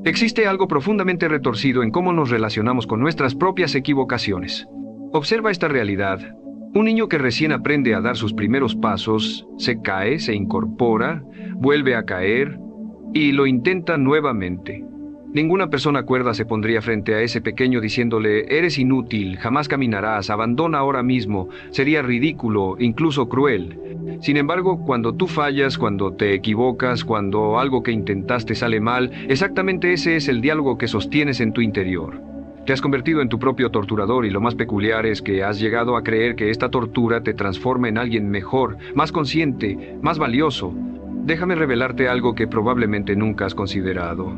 Existe algo profundamente retorcido en cómo nos relacionamos con nuestras propias equivocaciones. Observa esta realidad. Un niño que recién aprende a dar sus primeros pasos, se cae, se incorpora, vuelve a caer y lo intenta nuevamente. Ninguna persona cuerda se pondría frente a ese pequeño diciéndole: eres inútil, jamás caminarás, abandona ahora mismo. Sería ridículo, incluso cruel. Sin embargo, cuando tú fallas, cuando te equivocas, cuando algo que intentaste sale mal, exactamente ese es el diálogo que sostienes en tu interior. Te has convertido en tu propio torturador y lo más peculiar es que has llegado a creer que esta tortura te transforma en alguien mejor, más consciente, más valioso. Déjame revelarte algo que probablemente nunca has considerado.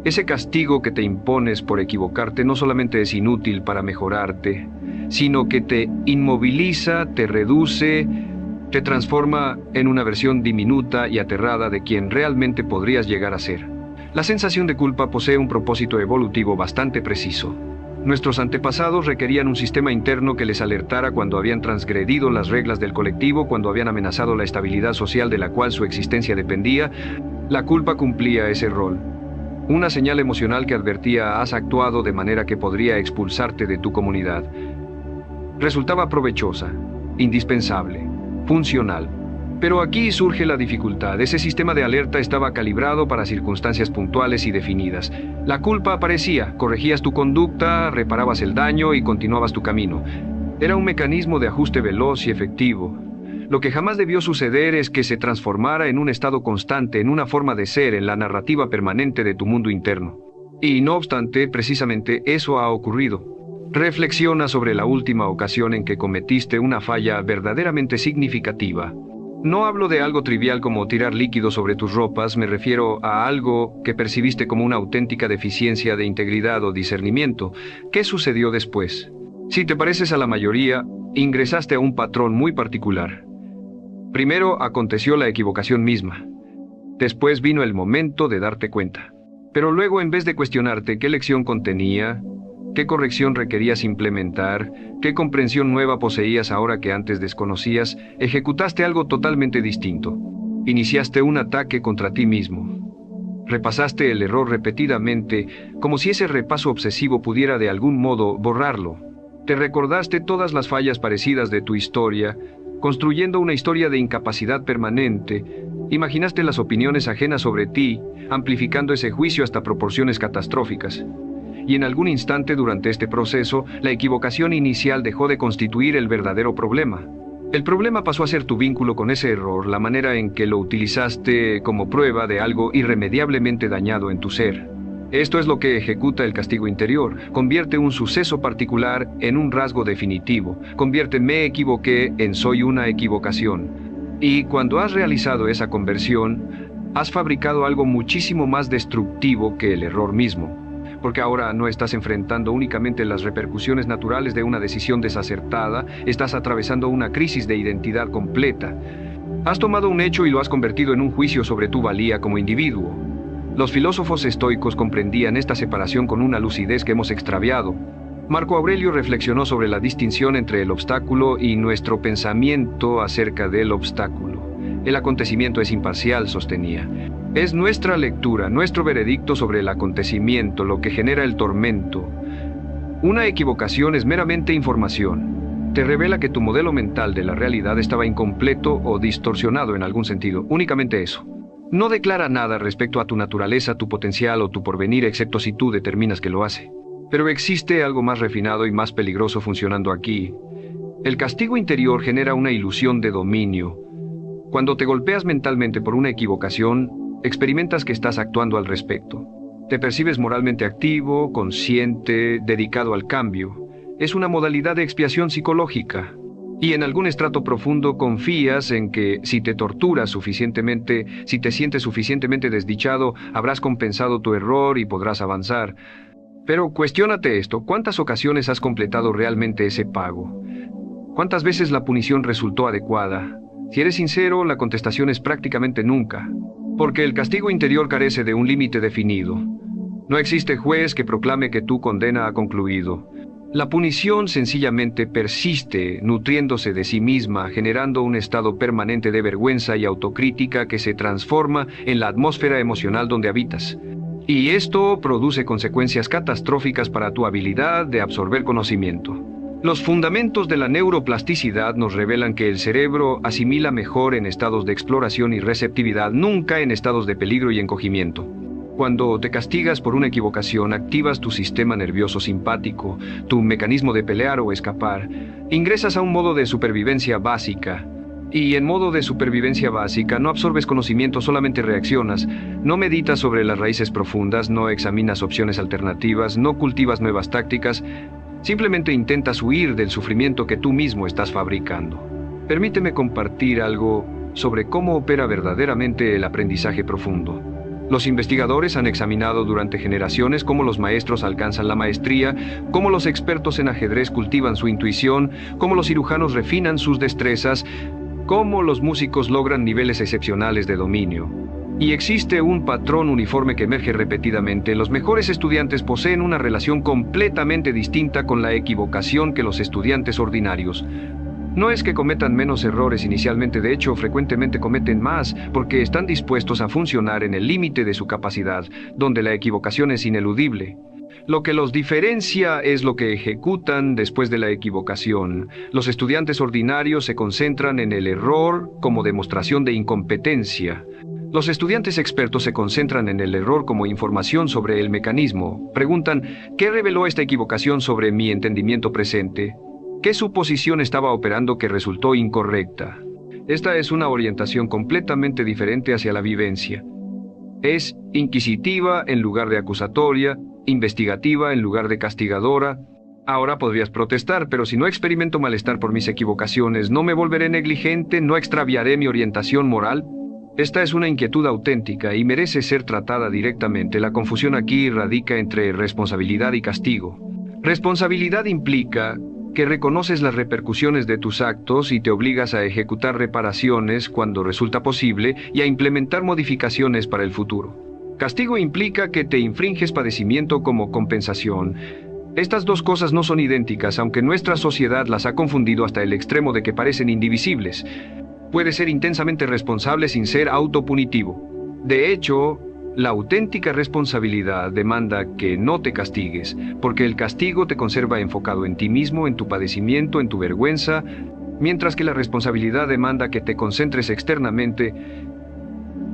Ese castigo que te impones por equivocarte no solamente es inútil para mejorarte, sino que te inmoviliza, te reduce, te transforma en una versión diminuta y aterrada de quien realmente podrías llegar a ser. La sensación de culpa posee un propósito evolutivo bastante preciso. Nuestros antepasados requerían un sistema interno que les alertara cuando habían transgredido las reglas del colectivo, cuando habían amenazado la estabilidad social de la cual su existencia dependía. La culpa cumplía ese rol. Una señal emocional que advertía: has actuado de manera que podría expulsarte de tu comunidad. Resultaba provechosa, indispensable, funcional. Pero aquí surge la dificultad. Ese sistema de alerta estaba calibrado para circunstancias puntuales y definidas. La culpa aparecía, corregías tu conducta, reparabas el daño y continuabas tu camino. Era un mecanismo de ajuste veloz y efectivo. Lo que jamás debió suceder es que se transformara en un estado constante, en una forma de ser, en la narrativa permanente de tu mundo interno. Y no obstante, precisamente eso ha ocurrido. Reflexiona sobre la última ocasión en que cometiste una falla verdaderamente significativa. No hablo de algo trivial como tirar líquido sobre tus ropas, me refiero a algo que percibiste como una auténtica deficiencia de integridad o discernimiento. ¿Qué sucedió después? Si te pareces a la mayoría, ingresaste a un patrón muy particular. Primero aconteció la equivocación misma. Después vino el momento de darte cuenta. Pero luego, en vez de cuestionarte qué lección contenía, qué corrección requerías implementar, qué comprensión nueva poseías ahora que antes desconocías, ejecutaste algo totalmente distinto. Iniciaste un ataque contra ti mismo. Repasaste el error repetidamente, como si ese repaso obsesivo pudiera de algún modo borrarlo. Te recordaste todas las fallas parecidas de tu historia, construyendo una historia de incapacidad permanente. Imaginaste las opiniones ajenas sobre ti, amplificando ese juicio hasta proporciones catastróficas. Y en algún instante durante este proceso, la equivocación inicial dejó de constituir el verdadero problema. El problema pasó a ser tu vínculo con ese error, la manera en que lo utilizaste como prueba de algo irremediablemente dañado en tu ser. Esto es lo que ejecuta el castigo interior. Convierte un suceso particular en un rasgo definitivo. Convierte me equivoqué en soy una equivocación. Y cuando has realizado esa conversión, has fabricado algo muchísimo más destructivo que el error mismo. Porque ahora no estás enfrentando únicamente las repercusiones naturales de una decisión desacertada, estás atravesando una crisis de identidad completa. Has tomado un hecho y lo has convertido en un juicio sobre tu valía como individuo. Los filósofos estoicos comprendían esta separación con una lucidez que hemos extraviado. Marco Aurelio reflexionó sobre la distinción entre el obstáculo y nuestro pensamiento acerca del obstáculo. El acontecimiento es imparcial, sostenía. Es nuestra lectura, nuestro veredicto sobre el acontecimiento lo que genera el tormento. Una equivocación es meramente información. Te revela que tu modelo mental de la realidad estaba incompleto o distorsionado en algún sentido. Únicamente eso. No declara nada respecto a tu naturaleza, tu potencial o tu porvenir, excepto si tú determinas que lo hace. Pero existe algo más refinado y más peligroso funcionando aquí. El castigo interior genera una ilusión de dominio. Cuando te golpeas mentalmente por una equivocación, experimentas que estás actuando al respecto. Te percibes moralmente activo, consciente, dedicado al cambio. Es una modalidad de expiación psicológica. Y en algún estrato profundo confías en que si te torturas suficientemente, si te sientes suficientemente desdichado, habrás compensado tu error y podrás avanzar. Pero cuestiónate esto: ¿cuántas ocasiones has completado realmente ese pago? ¿Cuántas veces la punición resultó adecuada? Si eres sincero, la contestación es prácticamente nunca. Porque el castigo interior carece de un límite definido. No existe juez que proclame que tu condena ha concluido. La punición sencillamente persiste, nutriéndose de sí misma, generando un estado permanente de vergüenza y autocrítica que se transforma en la atmósfera emocional donde habitas. Y esto produce consecuencias catastróficas para tu habilidad de absorber conocimiento. Los fundamentos de la neuroplasticidad nos revelan que el cerebro asimila mejor en estados de exploración y receptividad, nunca en estados de peligro y encogimiento. Cuando te castigas por una equivocación, activas tu sistema nervioso simpático, tu mecanismo de pelear o escapar. Ingresas a un modo de supervivencia básica. Y en modo de supervivencia básica no absorbes conocimiento, solamente reaccionas. No meditas sobre las raíces profundas, no examinas opciones alternativas, no cultivas nuevas tácticas. Simplemente intentas huir del sufrimiento que tú mismo estás fabricando. Permíteme compartir algo sobre cómo opera verdaderamente el aprendizaje profundo. Los investigadores han examinado durante generaciones cómo los maestros alcanzan la maestría, cómo los expertos en ajedrez cultivan su intuición, cómo los cirujanos refinan sus destrezas, cómo los músicos logran niveles excepcionales de dominio. Y existe un patrón uniforme que emerge repetidamente. Los mejores estudiantes poseen una relación completamente distinta con la equivocación que los estudiantes ordinarios. No es que cometan menos errores inicialmente, de hecho, frecuentemente cometen más, porque están dispuestos a funcionar en el límite de su capacidad, donde la equivocación es ineludible. Lo que los diferencia es lo que ejecutan después de la equivocación. Los estudiantes ordinarios se concentran en el error como demostración de incompetencia. Los estudiantes expertos se concentran en el error como información sobre el mecanismo. Preguntan, ¿qué reveló esta equivocación sobre mi entendimiento presente? ¿Qué suposición estaba operando que resultó incorrecta? Esta es una orientación completamente diferente hacia la vivencia. Es inquisitiva en lugar de acusatoria, investigativa en lugar de castigadora. Ahora podrías protestar, pero si no experimento malestar por mis equivocaciones, ¿no me volveré negligente? ¿No extraviaré mi orientación moral? Esta es una inquietud auténtica y merece ser tratada directamente. La confusión aquí radica entre responsabilidad y castigo. Responsabilidad implica que reconoces las repercusiones de tus actos y te obligas a ejecutar reparaciones cuando resulta posible y a implementar modificaciones para el futuro. Castigo implica que te infringes padecimiento como compensación. Estas dos cosas no son idénticas, aunque nuestra sociedad las ha confundido hasta el extremo de que parecen indivisibles. Puedes ser intensamente responsable sin ser autopunitivo. De hecho, la auténtica responsabilidad demanda que no te castigues, porque el castigo te conserva enfocado en ti mismo, en tu padecimiento, en tu vergüenza, mientras que la responsabilidad demanda que te concentres externamente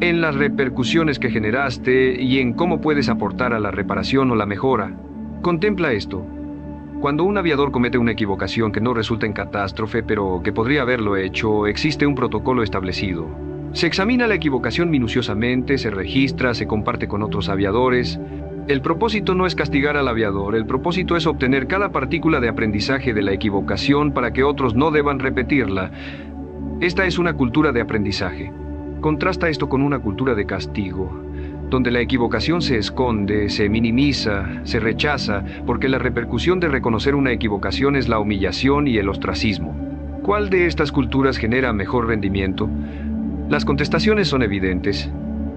en las repercusiones que generaste y en cómo puedes aportar a la reparación o la mejora. Contempla esto. Cuando un aviador comete una equivocación que no resulta en catástrofe, pero que podría haberlo hecho, existe un protocolo establecido. Se examina la equivocación minuciosamente, se registra, se comparte con otros aviadores. El propósito no es castigar al aviador, el propósito es obtener cada partícula de aprendizaje de la equivocación para que otros no deban repetirla. Esta es una cultura de aprendizaje. Contrasta esto con una cultura de castigo, donde la equivocación se esconde, se minimiza, se rechaza, porque la repercusión de reconocer una equivocación es la humillación y el ostracismo. ¿Cuál de estas culturas genera mejor rendimiento? Las contestaciones son evidentes.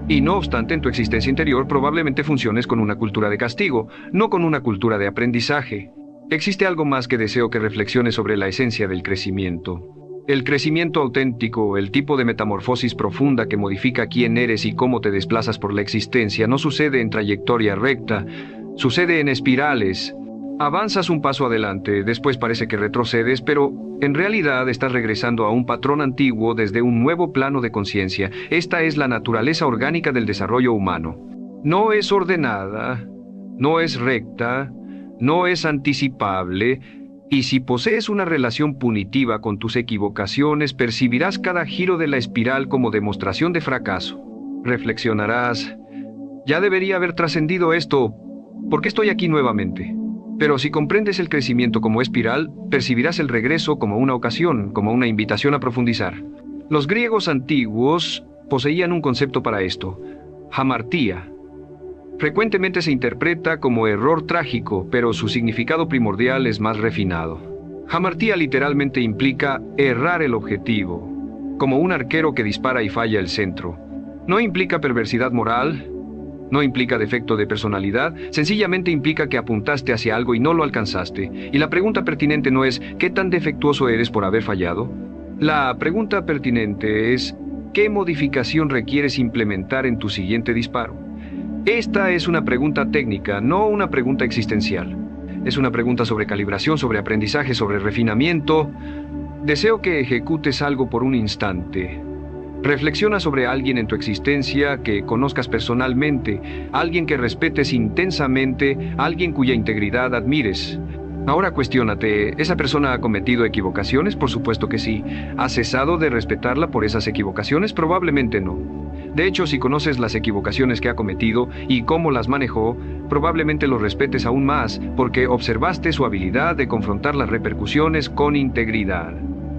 Y no obstante, en tu existencia interior probablemente funciones con una cultura de castigo, no con una cultura de aprendizaje. Existe algo más que deseo que reflexiones sobre la esencia del crecimiento. El crecimiento auténtico, el tipo de metamorfosis profunda que modifica quién eres y cómo te desplazas por la existencia, no sucede en trayectoria recta, sucede en espirales. Avanzas un paso adelante, después parece que retrocedes, pero en realidad estás regresando a un patrón antiguo desde un nuevo plano de conciencia. Esta es la naturaleza orgánica del desarrollo humano. No es ordenada, no es recta, no es anticipable, y si posees una relación punitiva con tus equivocaciones, percibirás cada giro de la espiral como demostración de fracaso. Reflexionarás, ya debería haber trascendido esto, ¿por qué estoy aquí nuevamente? Pero si comprendes el crecimiento como espiral, percibirás el regreso como una ocasión, como una invitación a profundizar. Los griegos antiguos poseían un concepto para esto, hamartía. Frecuentemente se interpreta como error trágico, pero su significado primordial es más refinado. Hamartía literalmente implica errar el objetivo, como un arquero que dispara y falla el centro. No implica perversidad moral, no implica defecto de personalidad, sencillamente implica que apuntaste hacia algo y no lo alcanzaste. Y la pregunta pertinente no es ¿qué tan defectuoso eres por haber fallado? La pregunta pertinente es ¿qué modificación requieres implementar en tu siguiente disparo? Esta es una pregunta técnica, no una pregunta existencial. Es una pregunta sobre calibración, sobre aprendizaje, sobre refinamiento. Deseo que ejecutes algo por un instante. Reflexiona sobre alguien en tu existencia que conozcas personalmente, alguien que respetes intensamente, alguien cuya integridad admires. Ahora cuestiónate, ¿esa persona ha cometido equivocaciones? Por supuesto que sí. ¿Has cesado de respetarla por esas equivocaciones? Probablemente no. De hecho, si conoces las equivocaciones que ha cometido y cómo las manejó, probablemente lo respetes aún más porque observaste su habilidad de confrontar las repercusiones con integridad.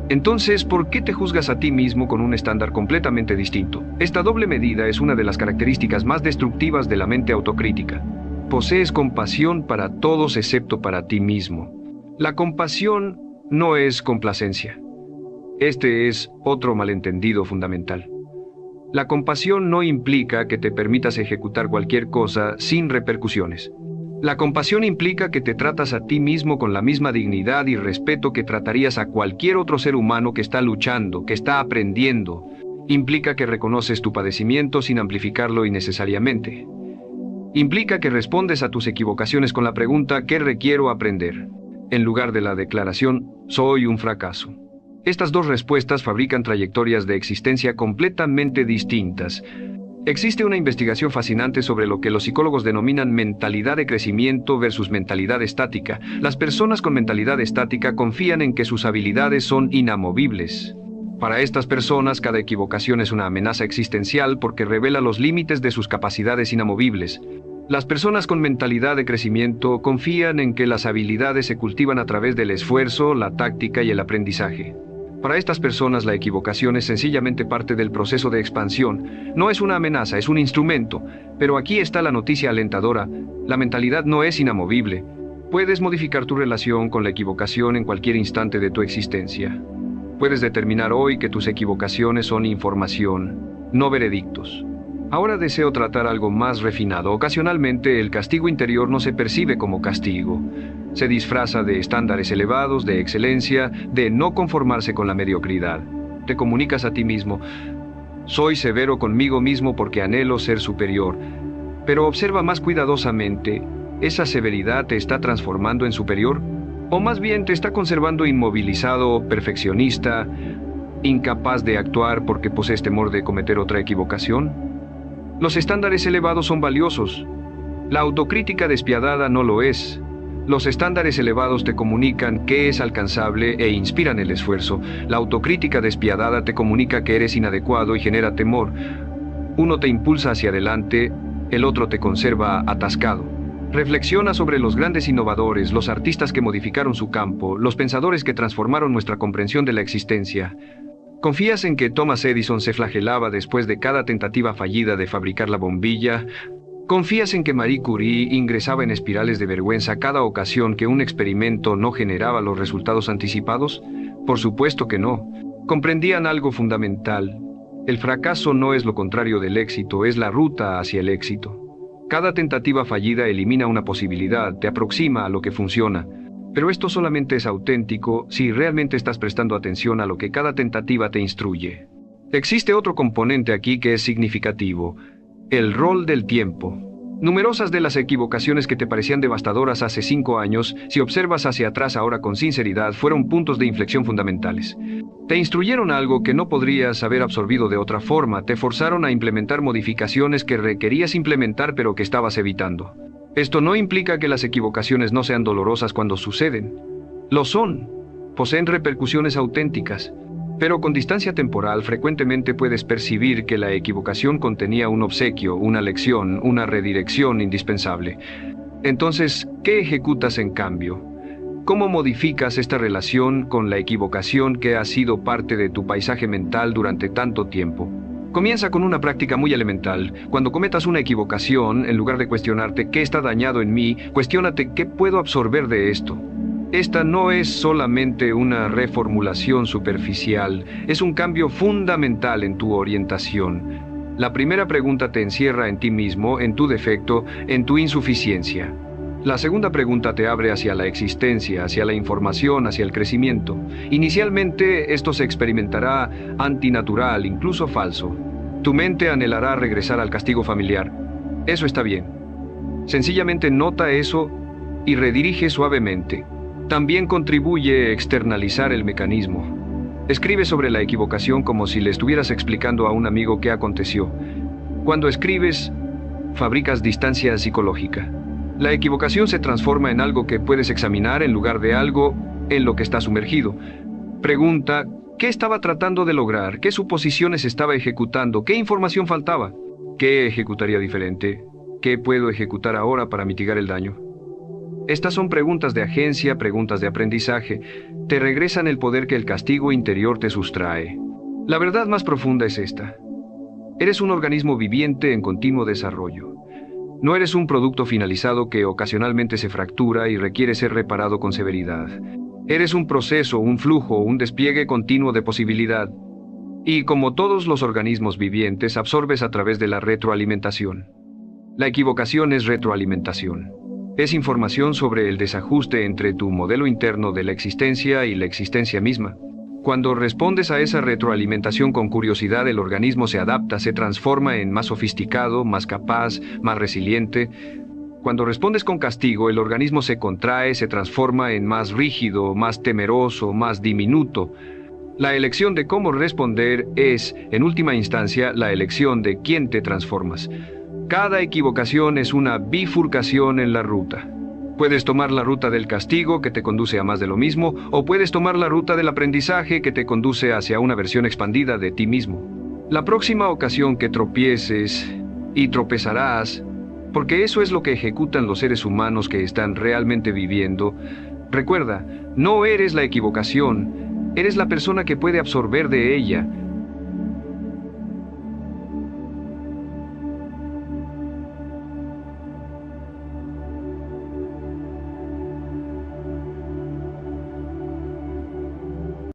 Entonces, ¿por qué te juzgas a ti mismo con un estándar completamente distinto? Esta doble medida es una de las características más destructivas de la mente autocrítica. Posees compasión para todos excepto para ti mismo. La compasión no es complacencia. Este es otro malentendido fundamental. La compasión no implica que te permitas ejecutar cualquier cosa sin repercusiones. La compasión implica que te tratas a ti mismo con la misma dignidad y respeto que tratarías a cualquier otro ser humano que está luchando, que está aprendiendo. Implica que reconoces tu padecimiento sin amplificarlo innecesariamente. Implica que respondes a tus equivocaciones con la pregunta ¿qué requiero aprender?, en lugar de la declaración soy un fracaso. Estas dos respuestas fabrican trayectorias de existencia completamente distintas. Existe una investigación fascinante sobre lo que los psicólogos denominan mentalidad de crecimiento versus mentalidad estática. Las personas con mentalidad estática confían en que sus habilidades son inamovibles. Para estas personas, cada equivocación es una amenaza existencial porque revela los límites de sus capacidades inamovibles. Las personas con mentalidad de crecimiento confían en que las habilidades se cultivan a través del esfuerzo, la táctica y el aprendizaje. Para estas personas, la equivocación es sencillamente parte del proceso de expansión. No es una amenaza, es un instrumento. Pero aquí está la noticia alentadora. La mentalidad no es inamovible. Puedes modificar tu relación con la equivocación en cualquier instante de tu existencia. Puedes determinar hoy que tus equivocaciones son información, no veredictos. Ahora deseo tratar algo más refinado. Ocasionalmente, el castigo interior no se percibe como castigo. Se disfraza de estándares elevados, de excelencia, de no conformarse con la mediocridad. Te comunicas a ti mismo, soy severo conmigo mismo porque anhelo ser superior. Pero observa más cuidadosamente, ¿esa severidad te está transformando en superior? ¿O más bien te está conservando inmovilizado, perfeccionista, incapaz de actuar porque posees temor de cometer otra equivocación? Los estándares elevados son valiosos. La autocrítica despiadada no lo es. Los estándares elevados te comunican qué es alcanzable e inspiran el esfuerzo. La autocrítica despiadada te comunica que eres inadecuado y genera temor. Uno te impulsa hacia adelante, el otro te conserva atascado. Reflexiona sobre los grandes innovadores, los artistas que modificaron su campo, los pensadores que transformaron nuestra comprensión de la existencia. ¿Confías en que Thomas Edison se flagelaba después de cada tentativa fallida de fabricar la bombilla? ¿Confías en que Marie Curie ingresaba en espirales de vergüenza cada ocasión que un experimento no generaba los resultados anticipados? Por supuesto que no. Comprendían algo fundamental. El fracaso no es lo contrario del éxito, es la ruta hacia el éxito. Cada tentativa fallida elimina una posibilidad, te aproxima a lo que funciona. Pero esto solamente es auténtico si realmente estás prestando atención a lo que cada tentativa te instruye. Existe otro componente aquí que es significativo: el rol del tiempo. Numerosas de las equivocaciones que te parecían devastadoras hace 5 años, si observas hacia atrás ahora con sinceridad, fueron puntos de inflexión fundamentales. Te instruyeron algo que no podrías haber absorbido de otra forma, te forzaron a implementar modificaciones que requerías implementar pero que estabas evitando. Esto no implica que las equivocaciones no sean dolorosas cuando suceden. Lo son. Poseen repercusiones auténticas. Pero con distancia temporal frecuentemente puedes percibir que la equivocación contenía un obsequio, una lección, una redirección indispensable. Entonces, ¿qué ejecutas en cambio? ¿Cómo modificas esta relación con la equivocación que ha sido parte de tu paisaje mental durante tanto tiempo? Comienza con una práctica muy elemental. Cuando cometas una equivocación, en lugar de cuestionarte qué está dañado en mí, cuestiónate qué puedo absorber de esto. Esta no es solamente una reformulación superficial, es un cambio fundamental en tu orientación. La primera pregunta te encierra en ti mismo, en tu defecto, en tu insuficiencia. La segunda pregunta te abre hacia la existencia, hacia la información, hacia el crecimiento. Inicialmente, esto se experimentará antinatural, incluso falso. Tu mente anhelará regresar al castigo familiar. Eso está bien. Sencillamente nota eso y redirige suavemente. También contribuye a externalizar el mecanismo. Escribe sobre la equivocación como si le estuvieras explicando a un amigo qué aconteció. Cuando escribes, fabricas distancia psicológica. La equivocación se transforma en algo que puedes examinar en lugar de algo en lo que está sumergido. Pregunta, ¿qué estaba tratando de lograr? ¿Qué suposiciones estaba ejecutando? ¿Qué información faltaba? ¿Qué ejecutaría diferente? ¿Qué puedo ejecutar ahora para mitigar el daño? Estas son preguntas de agencia, preguntas de aprendizaje. Te regresan el poder que el castigo interior te sustrae. La verdad más profunda es esta. Eres un organismo viviente en continuo desarrollo. No eres un producto finalizado que ocasionalmente se fractura y requiere ser reparado con severidad. Eres un proceso, un flujo, un despliegue continuo de posibilidad. Y como todos los organismos vivientes, absorbes a través de la retroalimentación. La equivocación es retroalimentación. Es información sobre el desajuste entre tu modelo interno de la existencia y la existencia misma. Cuando respondes a esa retroalimentación con curiosidad, el organismo se adapta, se transforma en más sofisticado, más capaz, más resiliente. Cuando respondes con castigo, el organismo se contrae, se transforma en más rígido, más temeroso, más diminuto. La elección de cómo responder es, en última instancia, la elección de quién te transformas. Cada equivocación es una bifurcación en la ruta. Puedes tomar la ruta del castigo, que te conduce a más de lo mismo, o puedes tomar la ruta del aprendizaje, que te conduce hacia una versión expandida de ti mismo. La próxima ocasión que tropieces, y tropezarás, porque eso es lo que ejecutan los seres humanos que están realmente viviendo, recuerda, no eres la equivocación, eres la persona que puede absorber de ella,